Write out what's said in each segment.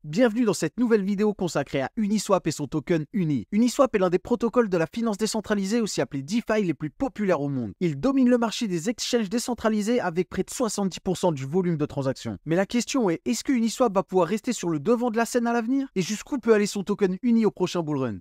Bienvenue dans cette nouvelle vidéo consacrée à Uniswap et son token UNI. Uniswap est l'un des protocoles de la finance décentralisée, aussi appelé DeFi, les plus populaires au monde. Il domine le marché des exchanges décentralisés avec près de 70% du volume de transactions. Mais la question est que Uniswap va pouvoir rester sur le devant de la scène à l'avenir? Et jusqu'où peut aller son token UNI au prochain bullrun?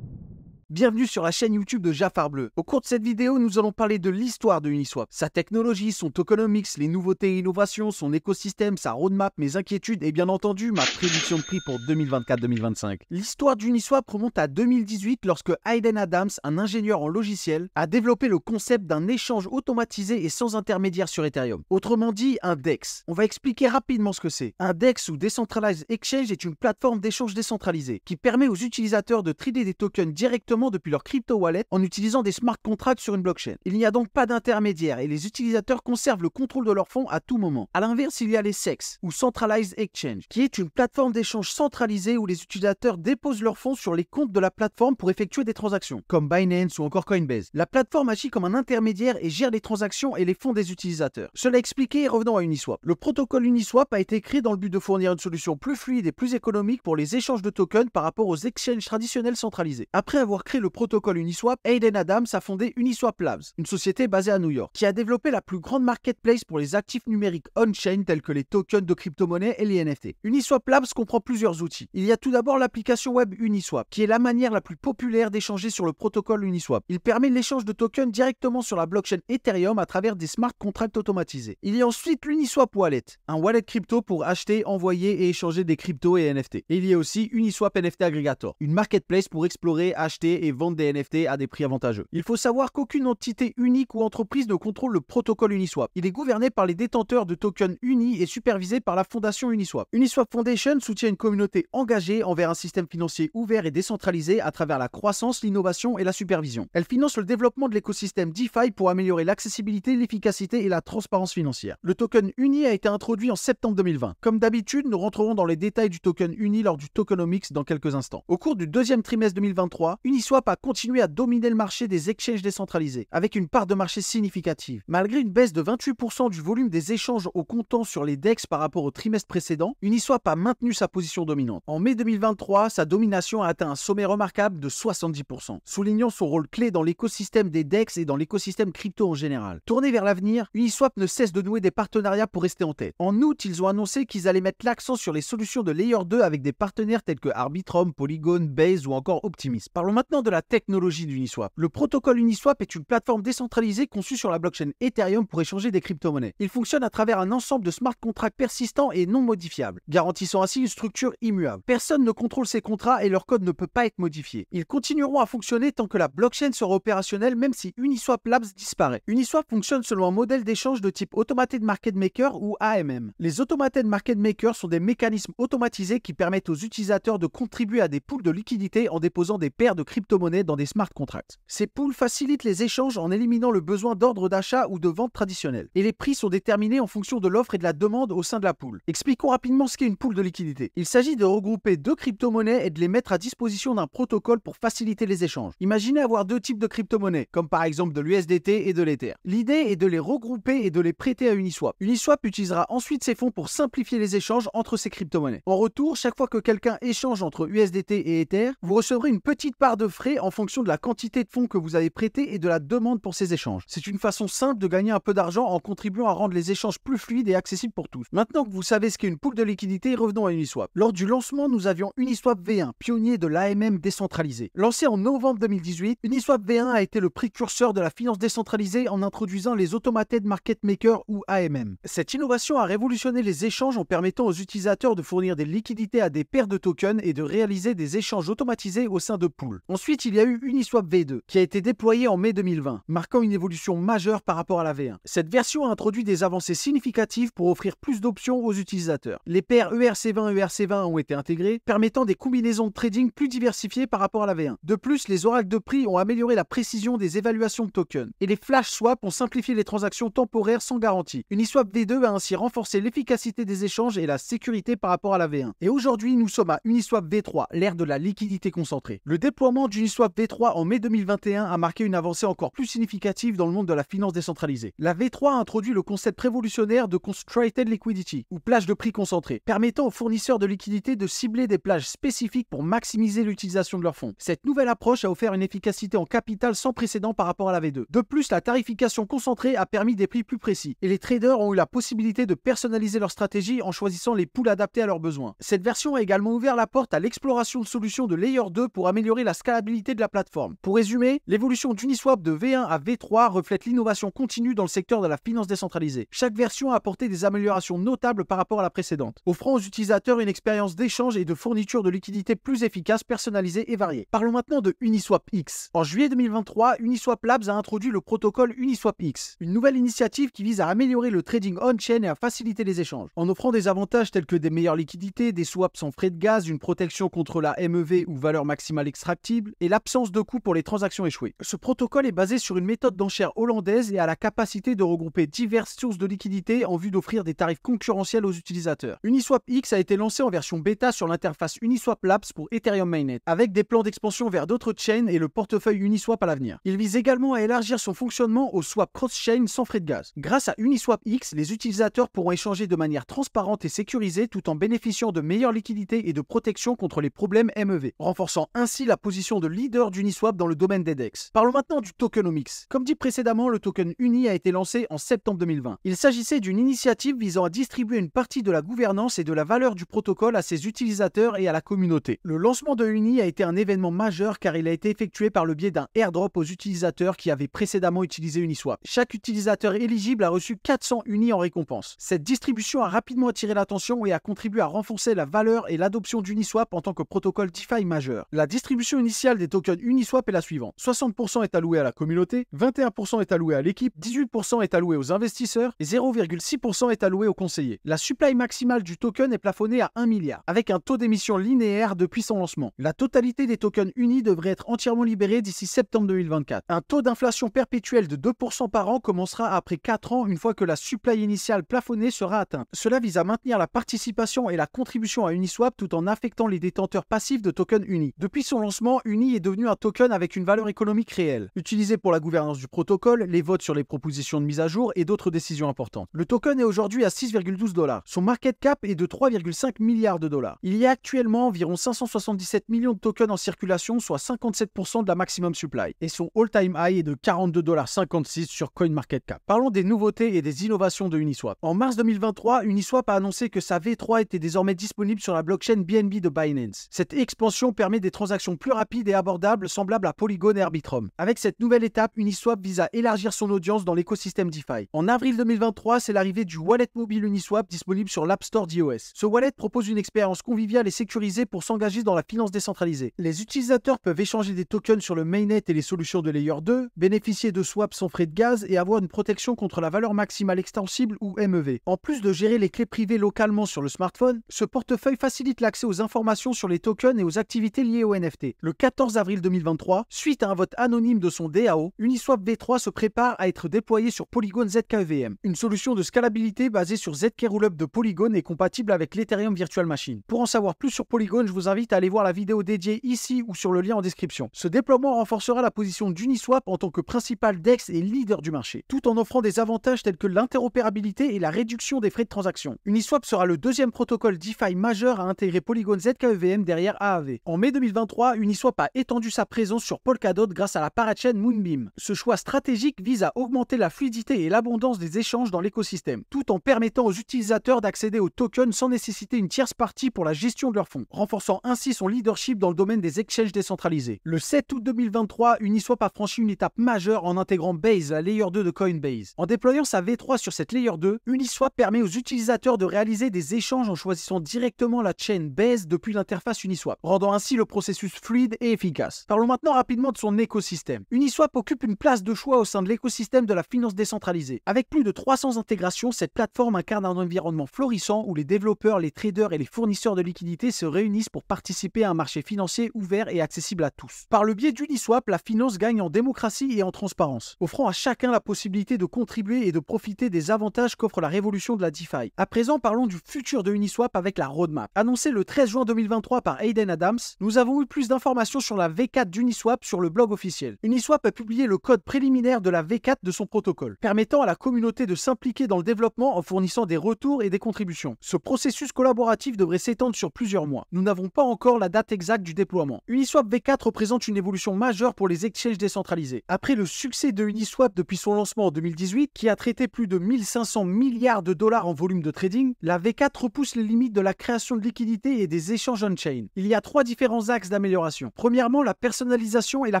Bienvenue sur la chaîne YouTube de Jafar Bleu. Au cours de cette vidéo, nous allons parler de l'histoire de Uniswap, sa technologie, son tokenomics, les nouveautés et innovations, son écosystème, sa roadmap, mes inquiétudes et bien entendu ma prédiction de prix pour 2024-2025. L'histoire d'Uniswap remonte à 2018 lorsque Hayden Adams, un ingénieur en logiciel, a développé le concept d'un échange automatisé et sans intermédiaire sur Ethereum. Autrement dit, un DEX. On va expliquer rapidement ce que c'est. Un DEX ou Decentralized Exchange est une plateforme d'échange décentralisée qui permet aux utilisateurs de trader des tokens directement depuis leur crypto wallet en utilisant des smart contracts sur une blockchain. Il n'y a donc pas d'intermédiaire et les utilisateurs conservent le contrôle de leurs fonds à tout moment. A l'inverse, il y a les CEX ou Centralized Exchange, qui est une plateforme d'échange centralisée où les utilisateurs déposent leurs fonds sur les comptes de la plateforme pour effectuer des transactions, comme Binance ou encore Coinbase. La plateforme agit comme un intermédiaire et gère les transactions et les fonds des utilisateurs. Cela expliqué, revenons à Uniswap. Le protocole Uniswap a été créé dans le but de fournir une solution plus fluide et plus économique pour les échanges de tokens par rapport aux exchanges traditionnels centralisés. Après avoir créé le protocole Uniswap, Hayden Adams a fondé Uniswap Labs, une société basée à New York, qui a développé la plus grande marketplace pour les actifs numériques on-chain tels que les tokens de crypto-monnaie et les NFT. Uniswap Labs comprend plusieurs outils. Il y a tout d'abord l'application web Uniswap, qui est la manière la plus populaire d'échanger sur le protocole Uniswap. Il permet l'échange de tokens directement sur la blockchain Ethereum à travers des smart contracts automatisés. Il y a ensuite l'Uniswap Wallet, un wallet crypto pour acheter, envoyer et échanger des cryptos et NFT. Et il y a aussi Uniswap NFT Aggregator, une marketplace pour explorer, acheter et vendre des NFT à des prix avantageux. Il faut savoir qu'aucune entité unique ou entreprise ne contrôle le protocole Uniswap. Il est gouverné par les détenteurs de tokens UNI et supervisé par la fondation Uniswap. Uniswap Foundation soutient une communauté engagée envers un système financier ouvert et décentralisé à travers la croissance, l'innovation et la supervision. Elle finance le développement de l'écosystème DeFi pour améliorer l'accessibilité, l'efficacité et la transparence financière. Le token UNI a été introduit en septembre 2020. Comme d'habitude, nous rentrerons dans les détails du token UNI lors du tokenomics dans quelques instants. Au cours du deuxième trimestre 2023, Uniswap a continué à dominer le marché des exchanges décentralisés, avec une part de marché significative. Malgré une baisse de 28% du volume des échanges au comptant sur les DEX par rapport au trimestre précédent, Uniswap a maintenu sa position dominante. En mai 2023, sa domination a atteint un sommet remarquable de 70%, soulignant son rôle clé dans l'écosystème des DEX et dans l'écosystème crypto en général. Tourné vers l'avenir, Uniswap ne cesse de nouer des partenariats pour rester en tête. En août, ils ont annoncé qu'ils allaient mettre l'accent sur les solutions de Layer 2 avec des partenaires tels que Arbitrum, Polygon, Base ou encore Optimism. Parlons maintenant de la technologie d'Uniswap. Le protocole Uniswap est une plateforme décentralisée conçue sur la blockchain Ethereum pour échanger des crypto-monnaies. Il fonctionne à travers un ensemble de smart contracts persistants et non modifiables, garantissant ainsi une structure immuable. Personne ne contrôle ces contrats et leur code ne peut pas être modifié. Ils continueront à fonctionner tant que la blockchain sera opérationnelle, même si Uniswap Labs disparaît. Uniswap fonctionne selon un modèle d'échange de type Automated Market Maker ou AMM. Les Automated Market Makers sont des mécanismes automatisés qui permettent aux utilisateurs de contribuer à des pools de liquidités en déposant des paires de crypto-monnaies dans des smart contracts. Ces pools facilitent les échanges en éliminant le besoin d'ordre d'achat ou de vente traditionnel. Et les prix sont déterminés en fonction de l'offre et de la demande au sein de la pool. Expliquons rapidement ce qu'est une pool de liquidité. Il s'agit de regrouper deux crypto-monnaies et de les mettre à disposition d'un protocole pour faciliter les échanges. Imaginez avoir deux types de crypto-monnaies, comme par exemple de l'USDT et de l'Ether. L'idée est de les regrouper et de les prêter à Uniswap. Uniswap utilisera ensuite ces fonds pour simplifier les échanges entre ces crypto-monnaies. En retour, chaque fois que quelqu'un échange entre USDT et Ether, vous recevrez une petite part de frais en fonction de la quantité de fonds que vous avez prêté et de la demande pour ces échanges. C'est une façon simple de gagner un peu d'argent en contribuant à rendre les échanges plus fluides et accessibles pour tous. Maintenant que vous savez ce qu'est une pool de liquidité, revenons à Uniswap. Lors du lancement, nous avions Uniswap V1, pionnier de l'AMM décentralisé. Lancé en novembre 2018, Uniswap V1 a été le précurseur de la finance décentralisée en introduisant les Automated Market Maker ou AMM. Cette innovation a révolutionné les échanges en permettant aux utilisateurs de fournir des liquidités à des paires de tokens et de réaliser des échanges automatisés au sein de pools. Ensuite, il y a eu Uniswap V2, qui a été déployé en mai 2020, marquant une évolution majeure par rapport à la V1. Cette version a introduit des avancées significatives pour offrir plus d'options aux utilisateurs. Les paires ERC20 et ERC20 ont été intégrées, permettant des combinaisons de trading plus diversifiées par rapport à la V1. De plus, les oracles de prix ont amélioré la précision des évaluations de tokens. Et les flash swaps ont simplifié les transactions temporaires sans garantie. Uniswap V2 a ainsi renforcé l'efficacité des échanges et la sécurité par rapport à la V1. Et aujourd'hui, nous sommes à Uniswap V3, l'ère de la liquidité concentrée. Le déploiement d'Uniswap V3 en mai 2021 a marqué une avancée encore plus significative dans le monde de la finance décentralisée. La V3 a introduit le concept révolutionnaire de Concentrated Liquidity, ou plage de prix concentré, permettant aux fournisseurs de liquidités de cibler des plages spécifiques pour maximiser l'utilisation de leurs fonds. Cette nouvelle approche a offert une efficacité en capital sans précédent par rapport à la V2. De plus, la tarification concentrée a permis des prix plus précis, et les traders ont eu la possibilité de personnaliser leur stratégie en choisissant les pools adaptés à leurs besoins. Cette version a également ouvert la porte à l'exploration de solutions de Layer 2 pour améliorer la scalabilité de la plateforme. Pour résumer, l'évolution d'Uniswap de V1 à V3 reflète l'innovation continue dans le secteur de la finance décentralisée. Chaque version a apporté des améliorations notables par rapport à la précédente, offrant aux utilisateurs une expérience d'échange et de fourniture de liquidités plus efficace, personnalisée et variée. Parlons maintenant de Uniswap X. En juillet 2023, Uniswap Labs a introduit le protocole Uniswap X, une nouvelle initiative qui vise à améliorer le trading on-chain et à faciliter les échanges. En offrant des avantages tels que des meilleures liquidités, des swaps sans frais de gaz, une protection contre la MEV ou valeur maximale extractible, et l'absence de coûts pour les transactions échouées. Ce protocole est basé sur une méthode d'enchère hollandaise et a la capacité de regrouper diverses sources de liquidités en vue d'offrir des tarifs concurrentiels aux utilisateurs. Uniswap X a été lancé en version bêta sur l'interface Uniswap Labs pour Ethereum Mainnet, avec des plans d'expansion vers d'autres chains et le portefeuille Uniswap à l'avenir. Il vise également à élargir son fonctionnement au swap cross-chain sans frais de gaz. Grâce à Uniswap X, les utilisateurs pourront échanger de manière transparente et sécurisée tout en bénéficiant de meilleures liquidités et de protection contre les problèmes MEV, renforçant ainsi la position de leader d'Uniswap dans le domaine des DEX. Parlons maintenant du tokenomics. Comme dit précédemment, le token Uni a été lancé en septembre 2020. Il s'agissait d'une initiative visant à distribuer une partie de la gouvernance et de la valeur du protocole à ses utilisateurs et à la communauté. Le lancement de Uni a été un événement majeur car il a été effectué par le biais d'un airdrop aux utilisateurs qui avaient précédemment utilisé Uniswap. Chaque utilisateur éligible a reçu 400 Uni en récompense. Cette distribution a rapidement attiré l'attention et a contribué à renforcer la valeur et l'adoption d'Uniswap en tant que protocole DeFi majeur. La distribution initiale des tokens Uniswap est la suivante. 60% est alloué à la communauté, 21% est alloué à l'équipe, 18% est alloué aux investisseurs et 0,6% est alloué aux conseillers. La supply maximale du token est plafonnée à 1 milliard, avec un taux d'émission linéaire depuis son lancement. La totalité des tokens Uni devrait être entièrement libérée d'ici septembre 2024. Un taux d'inflation perpétuel de 2% par an commencera après 4 ans une fois que la supply initiale plafonnée sera atteinte. Cela vise à maintenir la participation et la contribution à Uniswap tout en affectant les détenteurs passifs de tokens Uni. Depuis son lancement, Uni est devenu un token avec une valeur économique réelle, utilisé pour la gouvernance du protocole, les votes sur les propositions de mise à jour et d'autres décisions importantes. Le token est aujourd'hui à 6,12 $. Son market cap est de 3,5 milliards de dollars. Il y a actuellement environ 577 millions de tokens en circulation, soit 57% de la maximum supply. Et son all-time high est de 42,56 $ sur CoinMarketCap. Parlons des nouveautés et des innovations de Uniswap. En mars 2023, Uniswap a annoncé que sa V3 était désormais disponible sur la blockchain BNB de Binance. Cette expansion permet des transactions plus rapides et abordables, semblables à Polygon et Arbitrum. Avec cette nouvelle étape, Uniswap vise à élargir son audience dans l'écosystème DeFi. En avril 2023, c'est l'arrivée du wallet mobile Uniswap disponible sur l'App Store d'iOS. Ce wallet propose une expérience conviviale et sécurisée pour s'engager dans la finance décentralisée. Les utilisateurs peuvent échanger des tokens sur le mainnet et les solutions de Layer 2, bénéficier de swaps sans frais de gaz et avoir une protection contre la valeur maximale extensible ou MEV. En plus de gérer les clés privées localement sur le smartphone, ce portefeuille facilite l'accès aux informations sur les tokens et aux activités liées aux NFT. Le 14 avril 2023, suite à un vote anonyme de son DAO, Uniswap V3 se prépare à être déployé sur Polygon ZK-EVM, une solution de scalabilité basée sur ZK Rollup de Polygon et compatible avec l'Ethereum Virtual Machine. Pour en savoir plus sur Polygon, je vous invite à aller voir la vidéo dédiée ici ou sur le lien en description. Ce déploiement renforcera la position d'Uniswap en tant que principal DEX et leader du marché, tout en offrant des avantages tels que l'interopérabilité et la réduction des frais de transaction. Uniswap sera le deuxième protocole DeFi majeur à intégrer Polygon ZK-EVM derrière AAV. En mai 2023, Uniswap a étendu sa présence sur Polkadot grâce à la parachain Moonbeam. Ce choix stratégique vise à augmenter la fluidité et l'abondance des échanges dans l'écosystème, tout en permettant aux utilisateurs d'accéder aux tokens sans nécessiter une tierce partie pour la gestion de leurs fonds, renforçant ainsi son leadership dans le domaine des exchanges décentralisés. Le 7 août 2023, Uniswap a franchi une étape majeure en intégrant Base, la Layer 2 de Coinbase. En déployant sa V3 sur cette Layer 2, Uniswap permet aux utilisateurs de réaliser des échanges en choisissant directement la chaîne Base depuis l'interface Uniswap, rendant ainsi le processus fluide et efficace. Parlons maintenant rapidement de son écosystème. Uniswap occupe une place de choix au sein de l'écosystème de la finance décentralisée. Avec plus de 300 intégrations, cette plateforme incarne un environnement florissant où les développeurs, les traders et les fournisseurs de liquidités se réunissent pour participer à un marché financier ouvert et accessible à tous. Par le biais d'Uniswap, la finance gagne en démocratie et en transparence, offrant à chacun la possibilité de contribuer et de profiter des avantages qu'offre la révolution de la DeFi. À présent, parlons du futur de Uniswap avec la roadmap. Annoncée le 13 juin 2023 par Hayden Adams, nous avons eu plus d'informations informations sur la V4 d'Uniswap sur le blog officiel. Uniswap a publié le code préliminaire de la V4 de son protocole, permettant à la communauté de s'impliquer dans le développement en fournissant des retours et des contributions. Ce processus collaboratif devrait s'étendre sur plusieurs mois. Nous n'avons pas encore la date exacte du déploiement. Uniswap V4 représente une évolution majeure pour les exchanges décentralisés. Après le succès de Uniswap depuis son lancement en 2018, qui a traité plus de 1500 milliards de dollars en volume de trading, la V4 repousse les limites de la création de liquidités et des échanges on-chain. Il y a trois différents axes d'amélioration. Premièrement, la personnalisation et la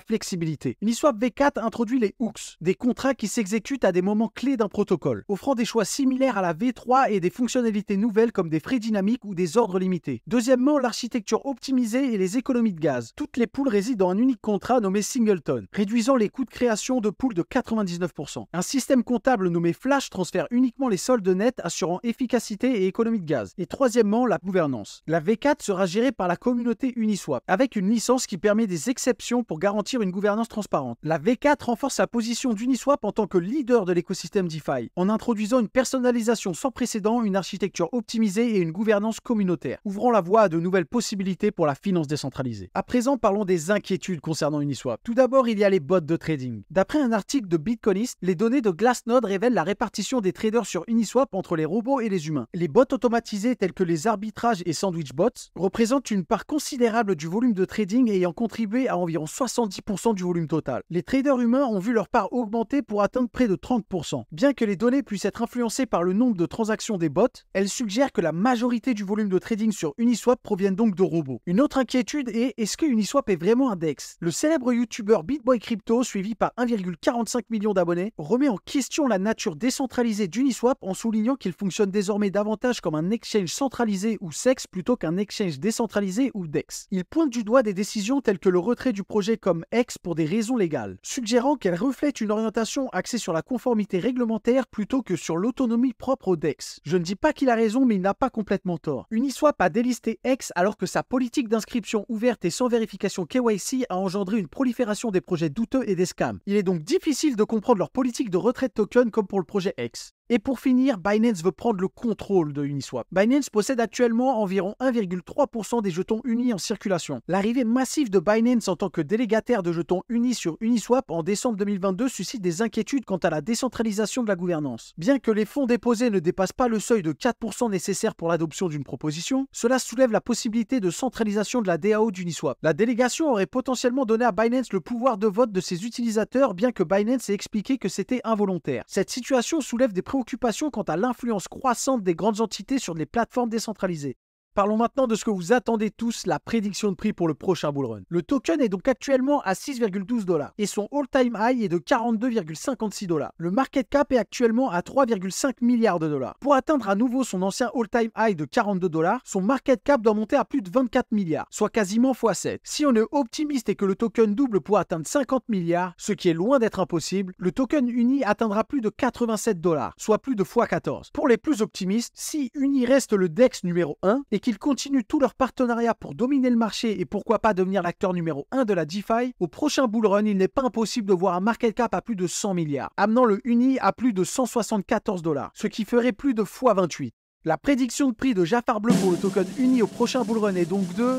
flexibilité. Uniswap V4 introduit les hooks, des contrats qui s'exécutent à des moments clés d'un protocole, offrant des choix similaires à la V3 et des fonctionnalités nouvelles comme des frais dynamiques ou des ordres limités. Deuxièmement, l'architecture optimisée et les économies de gaz. Toutes les pools résident dans un unique contrat nommé Singleton, réduisant les coûts de création de pools de 99%. Un système comptable nommé Flash transfère uniquement les soldes nets, assurant efficacité et économie de gaz. Et troisièmement, la gouvernance. La V4 sera gérée par la communauté Uniswap, avec une licence qui permet des exceptions pour garantir une gouvernance transparente. La V4 renforce la position d'Uniswap en tant que leader de l'écosystème DeFi, en introduisant une personnalisation sans précédent, une architecture optimisée et une gouvernance communautaire, ouvrant la voie à de nouvelles possibilités pour la finance décentralisée. À présent, parlons des inquiétudes concernant Uniswap. Tout d'abord, il y a les bots de trading. D'après un article de Bitcoinist, les données de Glassnode révèlent la répartition des traders sur Uniswap entre les robots et les humains. Les bots automatisés tels que les arbitrages et sandwich bots représentent une part considérable du volume de trading ayant contribué à environ 70% du volume total. Les traders humains ont vu leur part augmenter pour atteindre près de 30%. Bien que les données puissent être influencées par le nombre de transactions des bots, elles suggèrent que la majorité du volume de trading sur Uniswap proviennent donc de robots. Une autre inquiétude est: est-ce que Uniswap est vraiment un DEX? Le célèbre youtubeur BitBoy Crypto, suivi par 1,45 million d'abonnés, remet en question la nature décentralisée d'Uniswap en soulignant qu'il fonctionne désormais davantage comme un exchange centralisé ou SEX plutôt qu'un exchange décentralisé ou DEX. Il pointe du doigt des décisions telles que le retrait du projet comme X pour des raisons légales, suggérant qu'elle reflète une orientation axée sur la conformité réglementaire plutôt que sur l'autonomie propre au DEX. Je ne dis pas qu'il a raison, mais il n'a pas complètement tort. Uniswap a délisté X alors que sa politique d'inscription ouverte et sans vérification KYC a engendré une prolifération des projets douteux et des scams. Il est donc difficile de comprendre leur politique de retrait de tokens comme pour le projet X. Et pour finir, Binance veut prendre le contrôle de Uniswap. Binance possède actuellement environ 1,3% des jetons unis en circulation. L'arrivée massive de Binance en tant que délégataire de jetons unis sur Uniswap en décembre 2022 suscite des inquiétudes quant à la décentralisation de la gouvernance. Bien que les fonds déposés ne dépassent pas le seuil de 4% nécessaire pour l'adoption d'une proposition, cela soulève la possibilité de centralisation de la DAO d'Uniswap. La délégation aurait potentiellement donné à Binance le pouvoir de vote de ses utilisateurs, bien que Binance ait expliqué que c'était involontaire. Cette situation soulève des préoccupations quant à l'influence croissante des grandes entités sur les plateformes décentralisées. Parlons maintenant de ce que vous attendez tous, la prédiction de prix pour le prochain bullrun. Le token est donc actuellement à 6,12 $ et son all-time high est de 42,56 $. Le market cap est actuellement à 3,5 milliards de dollars. Pour atteindre à nouveau son ancien all-time high de 42 $, son market cap doit monter à plus de 24 milliards, soit quasiment x7. Si on est optimiste et que le token double pour atteindre 50 milliards, ce qui est loin d'être impossible, le token Uni atteindra plus de 87 $, soit plus de x14. Pour les plus optimistes, si Uni reste le DEX numéro 1 et qu'ils continuent tous leurs partenariats pour dominer le marché et pourquoi pas devenir l'acteur numéro 1 de la DeFi, au prochain bullrun, il n'est pas impossible de voir un market cap à plus de 100 milliards, amenant le Uni à plus de 174 $, ce qui ferait plus de x28. La prédiction de prix de Jafar Bleu pour le token Uni au prochain bullrun est donc de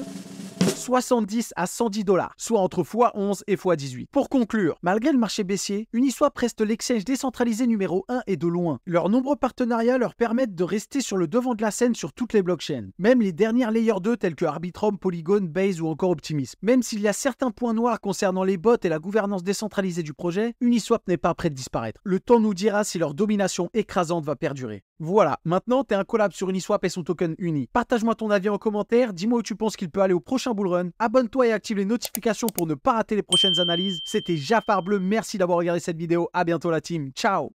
70 à 110 $, soit entre x11 et x18. Pour conclure, malgré le marché baissier, Uniswap reste l'exchange décentralisé numéro 1 et de loin. Leurs nombreux partenariats leur permettent de rester sur le devant de la scène sur toutes les blockchains, même les dernières Layer 2 telles que Arbitrum, Polygon, Base ou encore Optimism. Même s'il y a certains points noirs concernant les bots et la gouvernance décentralisée du projet, Uniswap n'est pas prêt de disparaître. Le temps nous dira si leur domination écrasante va perdurer. Voilà, maintenant t'es un collab sur Uniswap et son token Uni. Partage-moi ton avis en commentaire, dis-moi où tu penses qu'il peut aller au prochain bullrun. Abonne-toi et active les notifications pour ne pas rater les prochaines analyses. C'était Jafar Bleu, merci d'avoir regardé cette vidéo, à bientôt la team, ciao.